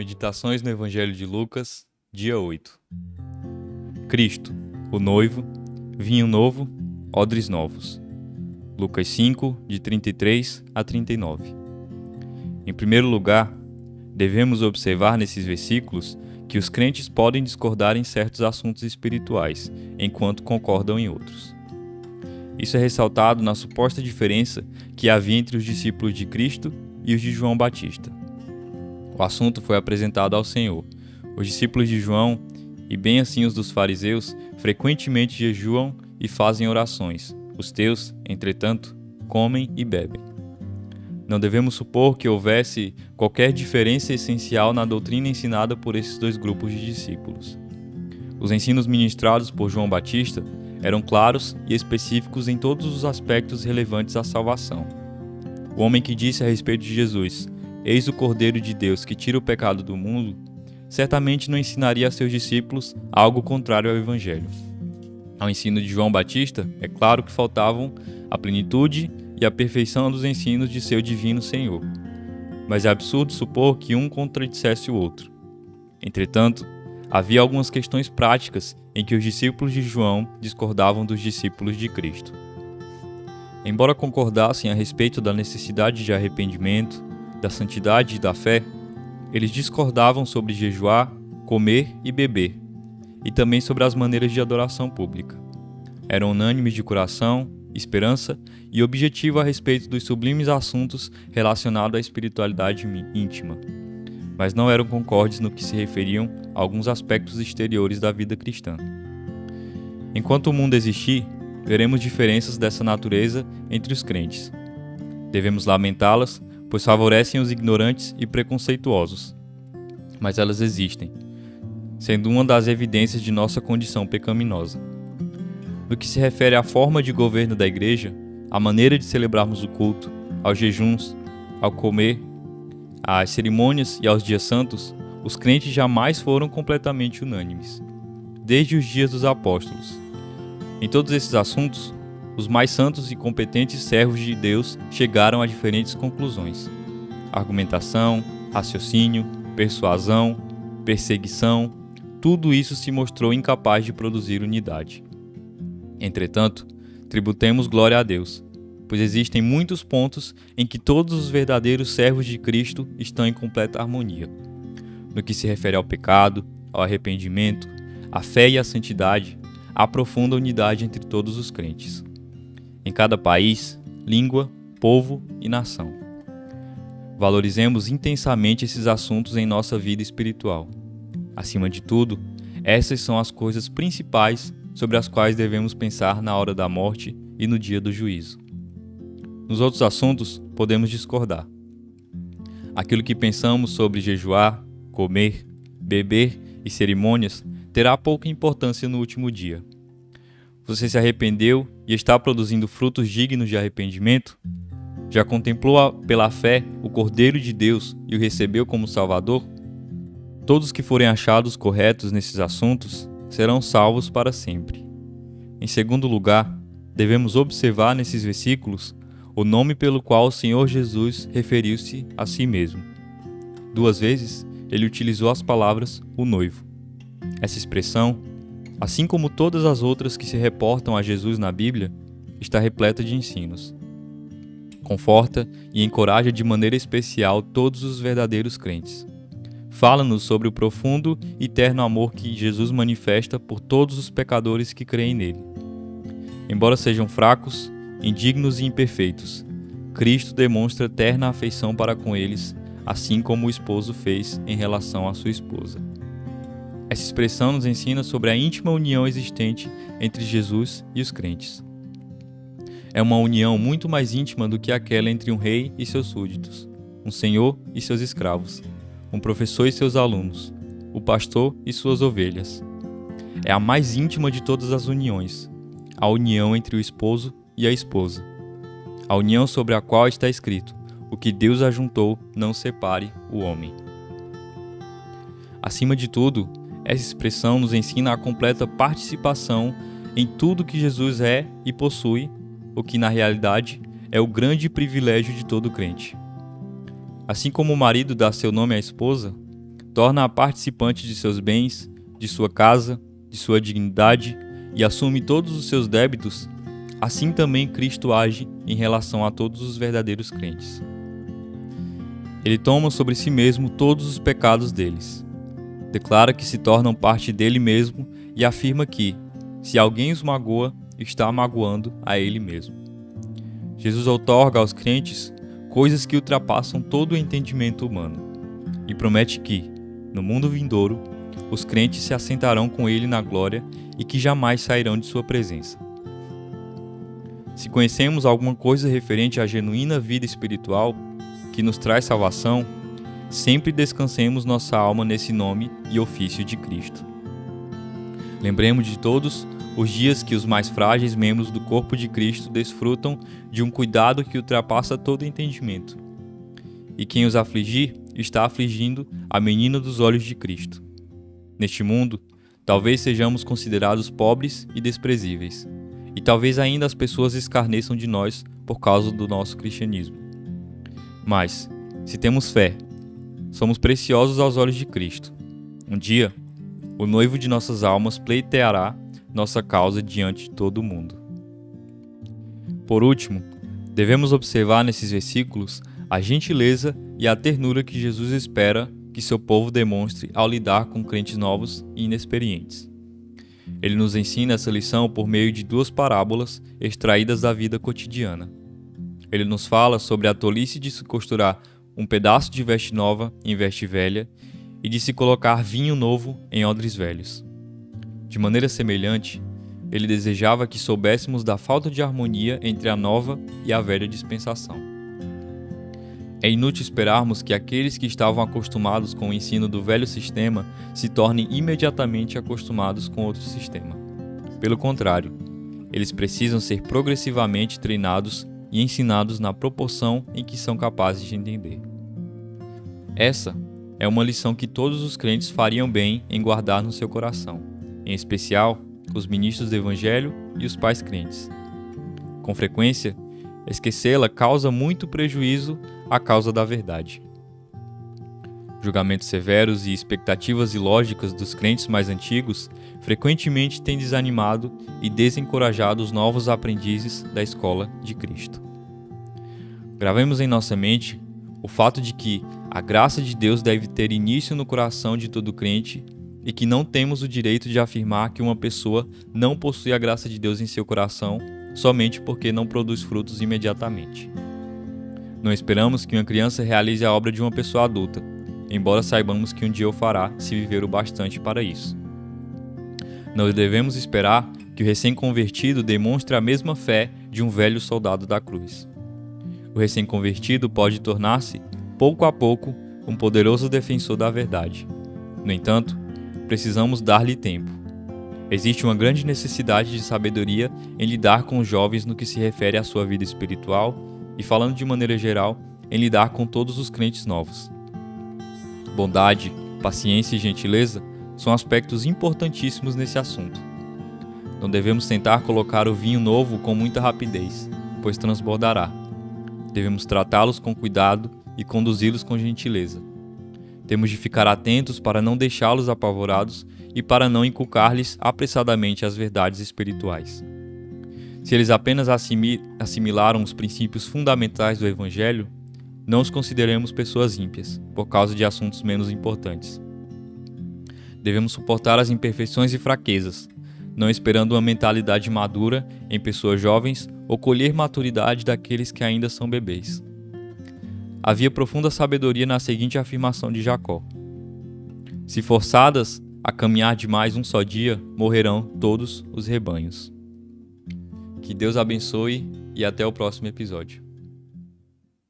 Meditações no Evangelho de Lucas, dia 8. Cristo, o noivo, vinho novo, odres novos. Lucas 5, de 33 a 39. Em primeiro lugar, devemos observar nesses versículos que os crentes podem discordar em certos assuntos espirituais, enquanto concordam em outros. Isso é ressaltado na suposta diferença que havia entre os discípulos de Cristo e os de João Batista. O assunto foi apresentado ao Senhor. Os discípulos de João, e bem assim os dos fariseus, frequentemente jejuam e fazem orações. Os teus, entretanto, comem e bebem. Não devemos supor que houvesse qualquer diferença essencial na doutrina ensinada por esses dois grupos de discípulos. Os ensinos ministrados por João Batista eram claros e específicos em todos os aspectos relevantes à salvação. O homem que disse a respeito de Jesus: "Eis o Cordeiro de Deus que tira o pecado do mundo", certamente não ensinaria a seus discípulos algo contrário ao Evangelho. Ao ensino de João Batista, é claro que faltavam a plenitude e a perfeição dos ensinos de seu divino Senhor. Mas é absurdo supor que um contradissesse o outro. Entretanto, havia algumas questões práticas em que os discípulos de João discordavam dos discípulos de Cristo. Embora concordassem a respeito da necessidade de arrependimento, da santidade e da fé, eles discordavam sobre jejuar, comer e beber, e também sobre as maneiras de adoração pública. Eram unânimes de coração, esperança e objetivo a respeito dos sublimes assuntos relacionados à espiritualidade íntima, mas não eram concordes no que se referiam a alguns aspectos exteriores da vida cristã. Enquanto o mundo existir, veremos diferenças dessa natureza entre os crentes. Devemos lamentá-las, pois favorecem os ignorantes e preconceituosos. Mas elas existem, sendo uma das evidências de nossa condição pecaminosa. No que se refere à forma de governo da Igreja, à maneira de celebrarmos o culto, aos jejuns, ao comer, às cerimônias e aos dias santos, os crentes jamais foram completamente unânimes, desde os dias dos apóstolos. Em todos esses assuntos, os mais santos e competentes servos de Deus chegaram a diferentes conclusões. Argumentação, raciocínio, persuasão, perseguição, tudo isso se mostrou incapaz de produzir unidade. Entretanto, tributemos glória a Deus, pois existem muitos pontos em que todos os verdadeiros servos de Cristo estão em completa harmonia. No que se refere ao pecado, ao arrependimento, à fé e à santidade, há profunda unidade entre todos os crentes. Em cada país, língua, povo e nação. Valorizemos intensamente esses assuntos em nossa vida espiritual. Acima de tudo, essas são as coisas principais sobre as quais devemos pensar na hora da morte e no dia do juízo. Nos outros assuntos, podemos discordar. Aquilo que pensamos sobre jejuar, comer, beber e cerimônias terá pouca importância no último dia. Você se arrependeu e está produzindo frutos dignos de arrependimento? Já contemplou pela fé o Cordeiro de Deus e o recebeu como Salvador? Todos que forem achados corretos nesses assuntos serão salvos para sempre. Em segundo lugar, devemos observar nesses versículos o nome pelo qual o Senhor Jesus referiu-se a si mesmo. 2 vezes, ele utilizou as palavras "o noivo". Essa expressão, assim como todas as outras que se reportam a Jesus na Bíblia, está repleta de ensinos. Conforta e encoraja de maneira especial todos os verdadeiros crentes. Fala-nos sobre o profundo e terno amor que Jesus manifesta por todos os pecadores que creem nele. Embora sejam fracos, indignos e imperfeitos, Cristo demonstra terna afeição para com eles, assim como o esposo fez em relação à sua esposa. Essa expressão nos ensina sobre a íntima união existente entre Jesus e os crentes. É uma união muito mais íntima do que aquela entre um rei e seus súditos, um senhor e seus escravos, um professor e seus alunos, o pastor e suas ovelhas. É a mais íntima de todas as uniões, a união entre o esposo e a esposa. A união sobre a qual está escrito: "O que Deus ajuntou, não separe o homem". Acima de tudo, essa expressão nos ensina a completa participação em tudo que Jesus é e possui, o que na realidade é o grande privilégio de todo crente. Assim como o marido dá seu nome à esposa, torna-a participante de seus bens, de sua casa, de sua dignidade e assume todos os seus débitos, assim também Cristo age em relação a todos os verdadeiros crentes. Ele toma sobre si mesmo todos os pecados deles, declara que se tornam parte dele mesmo e afirma que, se alguém os magoa, está magoando a ele mesmo. Jesus outorga aos crentes coisas que ultrapassam todo o entendimento humano e promete que, no mundo vindouro, os crentes se assentarão com ele na glória e que jamais sairão de sua presença. Se conhecemos alguma coisa referente à genuína vida espiritual que nos traz salvação, sempre descansemos nossa alma nesse nome e ofício de Cristo. Lembremos de todos os dias que os mais frágeis membros do corpo de Cristo desfrutam de um cuidado que ultrapassa todo entendimento. E quem os afligir está afligindo a menina dos olhos de Cristo. Neste mundo, talvez sejamos considerados pobres e desprezíveis, e talvez ainda as pessoas escarneçam de nós por causa do nosso cristianismo. Mas, se temos fé, somos preciosos aos olhos de Cristo. Um dia, o noivo de nossas almas pleiteará nossa causa diante de todo o mundo. Por último, devemos observar nesses versículos a gentileza e a ternura que Jesus espera que seu povo demonstre ao lidar com crentes novos e inexperientes. Ele nos ensina essa lição por meio de duas parábolas extraídas da vida cotidiana. Ele nos fala sobre a tolice de se costurar um pedaço de veste nova em veste velha e de se colocar vinho novo em odres velhos. De maneira semelhante, ele desejava que soubéssemos da falta de harmonia entre a nova e a velha dispensação. É inútil esperarmos que aqueles que estavam acostumados com o ensino do velho sistema se tornem imediatamente acostumados com outro sistema. Pelo contrário, eles precisam ser progressivamente treinados e ensinados na proporção em que são capazes de entender. Essa é uma lição que todos os crentes fariam bem em guardar no seu coração, em especial os ministros do Evangelho e os pais crentes. Com frequência, esquecê-la causa muito prejuízo à causa da verdade. Julgamentos severos e expectativas ilógicas dos crentes mais antigos frequentemente têm desanimado e desencorajado os novos aprendizes da escola de Cristo. Gravemos em nossa mente o fato de que a graça de Deus deve ter início no coração de todo crente e que não temos o direito de afirmar que uma pessoa não possui a graça de Deus em seu coração somente porque não produz frutos imediatamente. Não esperamos que uma criança realize a obra de uma pessoa adulta, embora saibamos que um dia o fará se viver o bastante para isso. Não devemos esperar que o recém-convertido demonstre a mesma fé de um velho soldado da cruz. O recém-convertido pode tornar-se, pouco a pouco, um poderoso defensor da verdade. No entanto, precisamos dar-lhe tempo. Existe uma grande necessidade de sabedoria em lidar com os jovens no que se refere à sua vida espiritual e, falando de maneira geral, em lidar com todos os crentes novos. Bondade, paciência e gentileza são aspectos importantíssimos nesse assunto. Não devemos tentar colocar o vinho novo com muita rapidez, pois transbordará. Devemos tratá-los com cuidado e conduzi-los com gentileza. Temos de ficar atentos para não deixá-los apavorados e para não inculcar-lhes apressadamente as verdades espirituais. Se eles apenas assimilaram os princípios fundamentais do Evangelho, não os consideremos pessoas ímpias, por causa de assuntos menos importantes. Devemos suportar as imperfeições e fraquezas, não esperando uma mentalidade madura em pessoas jovens ou colher maturidade daqueles que ainda são bebês. Havia profunda sabedoria na seguinte afirmação de Jacó: se forçadas a caminhar demais um só dia, morrerão todos os rebanhos. Que Deus abençoe e até o próximo episódio.